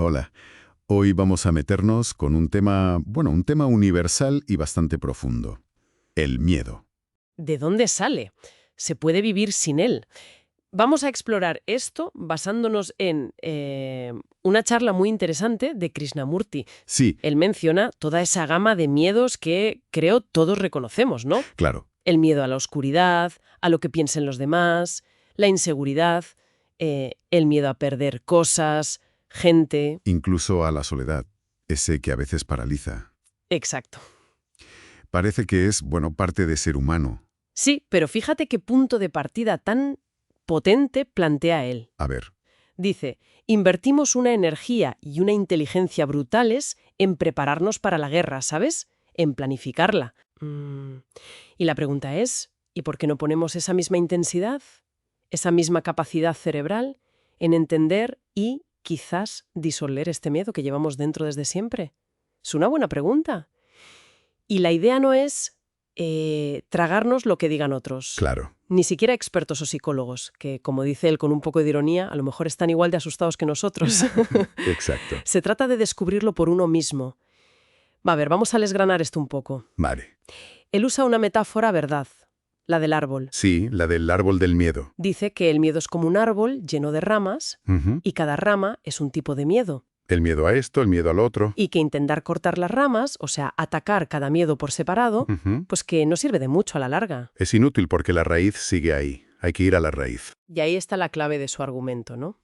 Hola, hoy vamos a meternos con un tema, un tema universal y bastante profundo. El miedo. ¿De dónde sale? ¿Se puede vivir sin él? Vamos a explorar esto basándonos en una charla muy interesante de Krishnamurti. Sí, Él menciona toda esa gama de miedos que creo todos reconocemos, ¿no? claro, El miedo a la oscuridad, a lo que piensen los demás, la inseguridad, el miedo a perder cosas, gente. incluso a la soledad, ese que a veces paraliza. Exacto. Parece que es, parte de ser humano. Sí, pero fíjate qué punto de partida tan potente plantea él. A ver, Dice, invertimos una energía y una inteligencia brutales en prepararnos para la guerra, ¿sabes? En planificarla. Y la pregunta es, ¿y por qué no ponemos esa misma intensidad, esa misma capacidad cerebral en entender y quizás disolver este miedo que llevamos dentro desde siempre? Es una buena pregunta. Y la idea no es tragarnos lo que digan otros. claro, Ni siquiera expertos o psicólogos, que, como dice él con un poco de ironía, a lo mejor están igual de asustados que nosotros. exacto. Se trata de descubrirlo por uno mismo. Va, a ver, vamos a desgranar esto un poco. Vale. Él usa una metáfora verdad, la del árbol. Sí, la del árbol del miedo. Dice que el miedo es como un árbol lleno de ramas Ujú. y cada rama es un tipo de miedo. El miedo a esto, el miedo al otro. Y que intentar cortar las ramas, o sea, atacar cada miedo por separado, Ujú. pues que no sirve de mucho a la larga. Es inútil porque la raíz sigue ahí. Hay que ir a la raíz. Y ahí está la clave de su argumento, ¿no?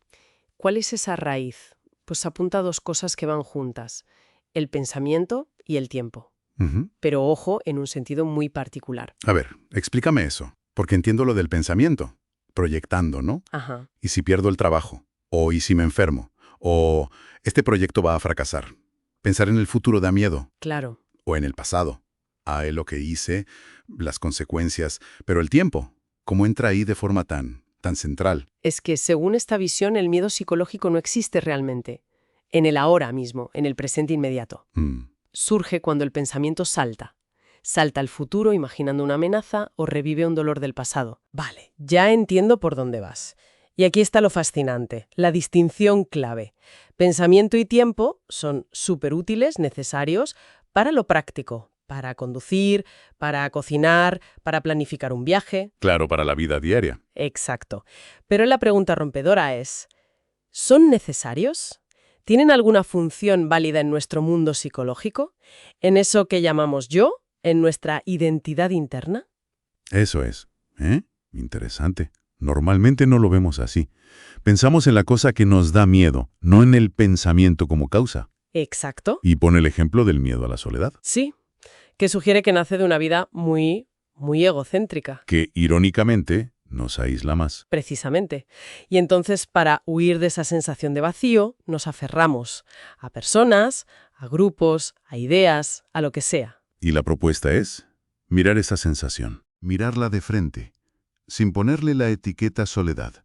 ¿Cuál es esa raíz? Pues apunta a dos cosas que van juntas, el pensamiento y el tiempo. Ujú. Pero ojo, en un sentido muy particular. A ver, explícame eso, porque entiendo lo del pensamiento. Proyectando, ¿no? Ajá. ¿Y si pierdo el trabajo? ¿O y si me enfermo? ¿O este proyecto va a fracasar? Pensar en el futuro da miedo. Claro. O en el pasado. A lo que hice, las consecuencias. Pero el tiempo, ¿cómo entra ahí de forma tan central? Es que según esta visión, el miedo psicológico no existe realmente. En el ahora mismo, en el presente inmediato. Mm, Surge cuando el pensamiento salta. Salta al futuro imaginando una amenaza o revive un dolor del pasado. Vale, ya entiendo por dónde vas. Y aquí está lo fascinante, la distinción clave. Pensamiento y tiempo son súper útiles, necesarios, para lo práctico, para conducir, para cocinar, para planificar un viaje. Claro, para la vida diaria. Exacto. Pero la pregunta rompedora es, ¿son necesarios? ¿Tienen alguna función válida en nuestro mundo psicológico? ¿En eso que llamamos yo? ¿En nuestra identidad interna? Eso es. ¿Eh? Interesante. Normalmente no lo vemos así. Pensamos en la cosa que nos da miedo, no en el pensamiento como causa. Exacto. Y pone el ejemplo del miedo a la soledad, Sí, que sugiere que nace de una vida muy egocéntrica, que irónicamente nos aísla más. precisamente. Y entonces, para huir de esa sensación de vacío, nos aferramos a personas, a grupos, a ideas, a lo que sea. Y la propuesta es mirar esa sensación, mirarla de frente, sin ponerle la etiqueta soledad,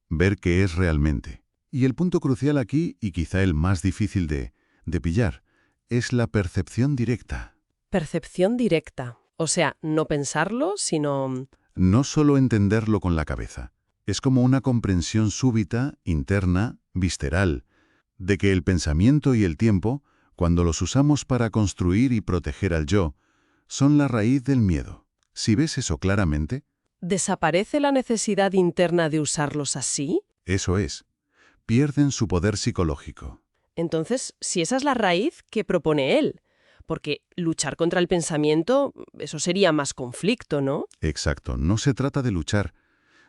ver qué es realmente. Y el punto crucial aquí, y quizá el más difícil de pillar, es la percepción directa. Percepción directa. O sea, no pensarlo, sino... No solo entenderlo con la cabeza, es como una comprensión súbita, interna, visceral, de que el pensamiento y el tiempo, cuando los usamos para construir y proteger al yo, son la raíz del miedo. Si ves eso claramente, ¿Desaparece la necesidad interna de usarlos así? eso es. Pierden su poder psicológico. Entonces, si esa es la raíz, ¿qué propone él? Porque luchar contra el pensamiento, eso sería más conflicto, ¿no? Exacto, no se trata de luchar.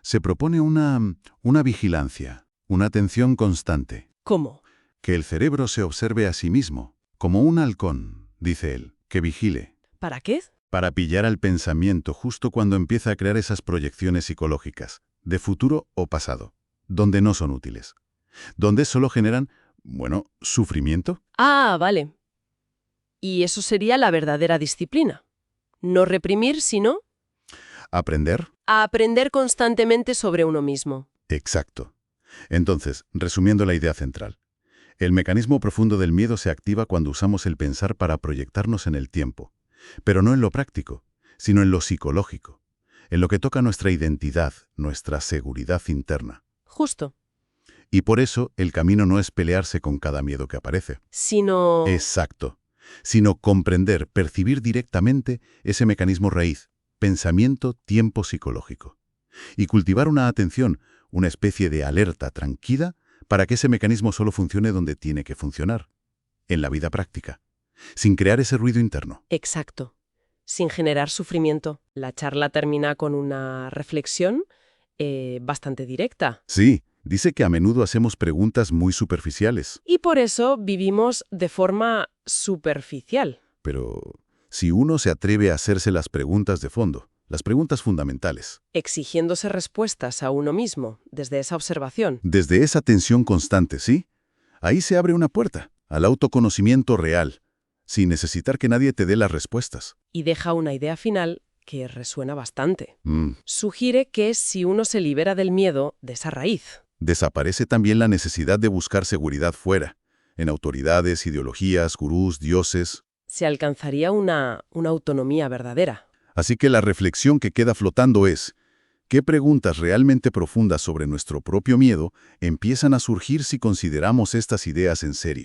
Se propone una vigilancia, una atención constante. ¿Cómo? Que el cerebro se observe a sí mismo, como un halcón, dice él, que vigile, ¿Para qué? para pillar al pensamiento justo cuando empieza a crear esas proyecciones psicológicas, de futuro o pasado, donde no son útiles, donde solo generan, sufrimiento. Ah, vale. Y eso sería la verdadera disciplina. No reprimir, sino ¿Aprender? a aprender constantemente sobre uno mismo. Exacto. Entonces, resumiendo la idea central, el mecanismo profundo del miedo se activa cuando usamos el pensar para proyectarnos en el tiempo, pero no en lo práctico, sino en lo psicológico, en lo que toca nuestra identidad, nuestra seguridad interna. Justo. Y por eso el camino no es pelearse con cada miedo que aparece. Sino... Exacto. Sino comprender, percibir directamente ese mecanismo raíz, pensamiento, tiempo psicológico. Y cultivar una atención, una especie de alerta tranquila para que ese mecanismo solo funcione donde tiene que funcionar, en la vida práctica, sin crear ese ruido interno. Exacto. Sin generar sufrimiento. La charla termina con una reflexión bastante directa. Sí, dice que a menudo hacemos preguntas muy superficiales. Y por eso vivimos de forma superficial. Pero si uno se atreve a hacerse las preguntas de fondo, las preguntas fundamentales, Exigiéndose respuestas a uno mismo desde esa observación. desde esa tensión constante, ¿sí? Ahí se abre una puerta al autoconocimiento real, sin necesitar que nadie te dé las respuestas. Y deja una idea final que resuena bastante. Mm. Sugiere que si uno se libera del miedo, de esa raíz, Desaparece también la necesidad de buscar seguridad fuera, en autoridades, ideologías, gurús, dioses. se alcanzaría una autonomía verdadera. Así que la reflexión que queda flotando es, ¿qué preguntas realmente profundas sobre nuestro propio miedo empiezan a surgir si consideramos estas ideas en serio?